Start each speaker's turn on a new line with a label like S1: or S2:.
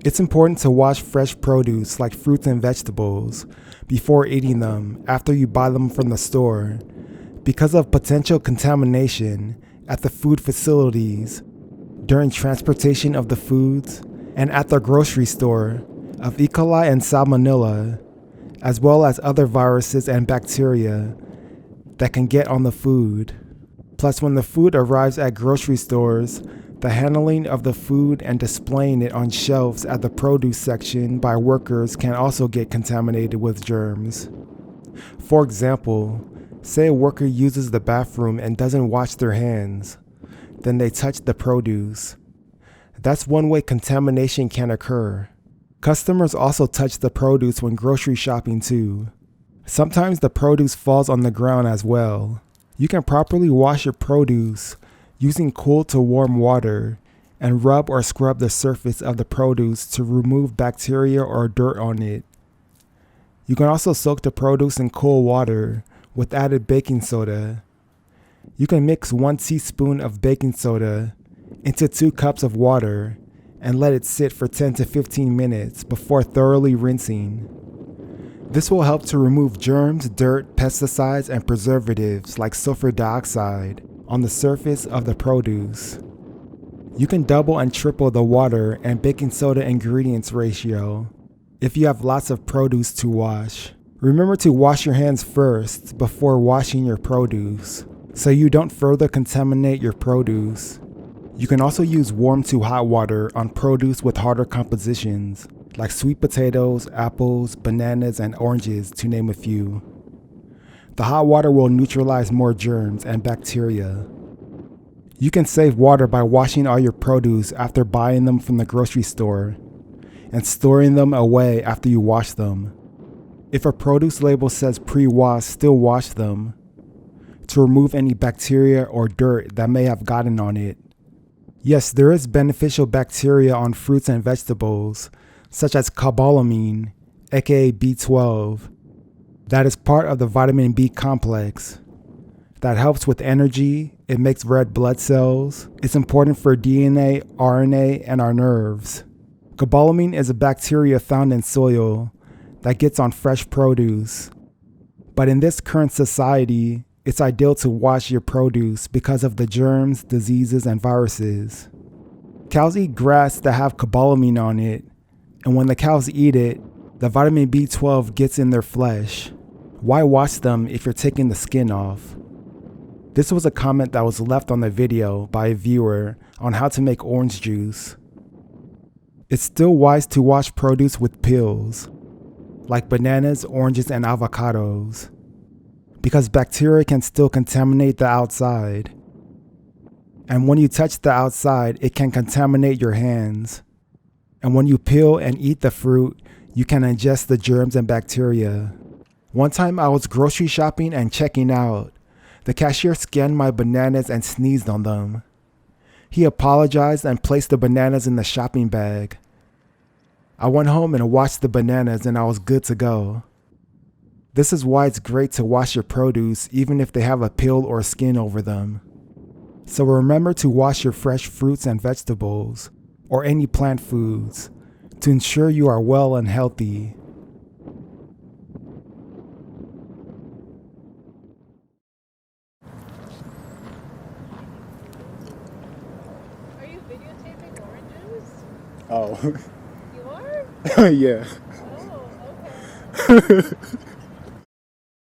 S1: It's important to wash fresh produce like fruits and vegetables before eating them after you buy them from the store because of potential contamination at the food facilities, during transportation of the foods, and at the grocery store of E. coli and salmonella, as well as other viruses and bacteria that can get on the food. Plus, when the food arrives at grocery stores, the handling of the food and displaying it on shelves at the produce section by workers can also get contaminated with germs. For example, say a worker uses the bathroom and doesn't wash their hands, then they touch the produce. That's one way contamination can occur. Customers also touch the produce when grocery shopping too. Sometimes the produce falls on the ground as well. You can properly wash your produce using cool to warm water and rub or scrub the surface of the produce to remove bacteria or dirt on it. You can also soak the produce in cool water with added baking soda. You can mix 1 teaspoon of baking soda into 2 cups of water and let it sit for 10 to 15 minutes before thoroughly rinsing. This will help to remove germs, dirt, pesticides, and preservatives like sulfur dioxide on the surface of the produce. You can double and triple the water and baking soda ingredients ratio if you have lots of produce to wash. Remember to wash your hands first before washing your produce so you don't further contaminate your produce. You can also use warm to hot water on produce with harder compositions like sweet potatoes, apples, bananas, and oranges, to name a few. The hot water will neutralize more germs and bacteria. You can save water by washing all your produce after buying them from the grocery store and storing them away after you wash them. If a produce label says pre-wash, still wash them to remove any bacteria or dirt that may have gotten on it. Yes, there is beneficial bacteria on fruits and vegetables, such as cobalamin, aka B12, that is part of the vitamin B complex. That helps with energy, it makes red blood cells, it's important for DNA, RNA, and our nerves. Cobalamin is a bacteria found in soil that gets on fresh produce. But in this current society, it's ideal to wash your produce because of the germs, diseases, and viruses. Cows eat grass that have cobalamin on it, and when the cows eat it, the vitamin B12 gets in their flesh. Why wash them if you're taking the skin off? This was a comment that was left on the video by a viewer on how to make orange juice. It's still wise to wash produce with peels, like bananas, oranges, and avocados, because bacteria can still contaminate the outside. And when you touch the outside, it can contaminate your hands. And when you peel and eat the fruit, you can ingest the germs and bacteria. One time I was grocery shopping and checking out. The cashier scanned my bananas and sneezed on them. He apologized and placed the bananas in the shopping bag. I went home and washed the bananas and I was good to go. This is why it's great to wash your produce even if they have a peel or skin over them. So remember to wash your fresh fruits and vegetables, or any plant foods, to ensure you are well and healthy.
S2: Are you videotaping oranges?
S1: Oh,
S2: You are?
S1: yeah.
S2: Oh, okay.